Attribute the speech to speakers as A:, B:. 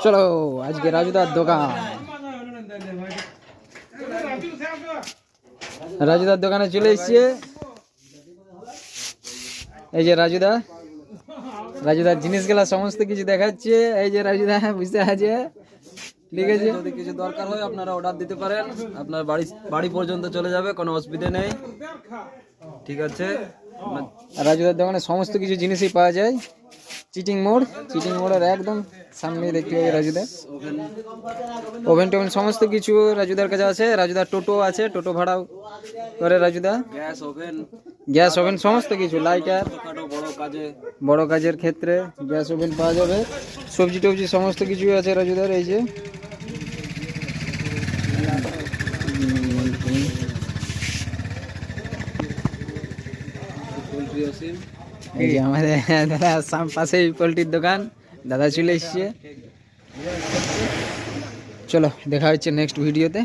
A: চলো আজকে রাজুদার দোকান, রাজুদার দোকানে চলে এসছে। এই যে রাজুদা, রাজুদার জিনিসগুলা সমস্ত কিছু দেখাচ্ছে। এই যে রাজুদা বুঝতে আছে, ঠিক আছে। যদি কিছু দরকার হয় আপনারা অর্ডার দিতে পারেন, আপনার বাড়ি পর্যন্ত চলে যাবে, কোনো অসুবিধা নেই, ঠিক আছে। রাজুদার দোকানে সমস্ত কিছু জিনিসই পাওয়া যায়। চিটিং মোড়ের একদম সামনে দেখতে পাবে রাজুদা। ওভেন টোভেন সমস্ত কিছু রাজুদার কাছে আছে। রাজুদার টোটো আছে, টোটো ভাড়াও করে রাজুদা। গ্যাস ওভেন সমস্ত কিছু, লাইটার, বড় কাজের ক্ষেত্রে গ্যাস ওভেন পাওয়া যাবে। সবজি টবজি সমস্ত কিছু আছে রাজুদার। এই যে এই যে আমাদের দাদা পাশেই পোলট্রির দোকান, দাদা চলে এসছে। চলো দেখা হচ্ছে নেক্সট ভিডিওতে।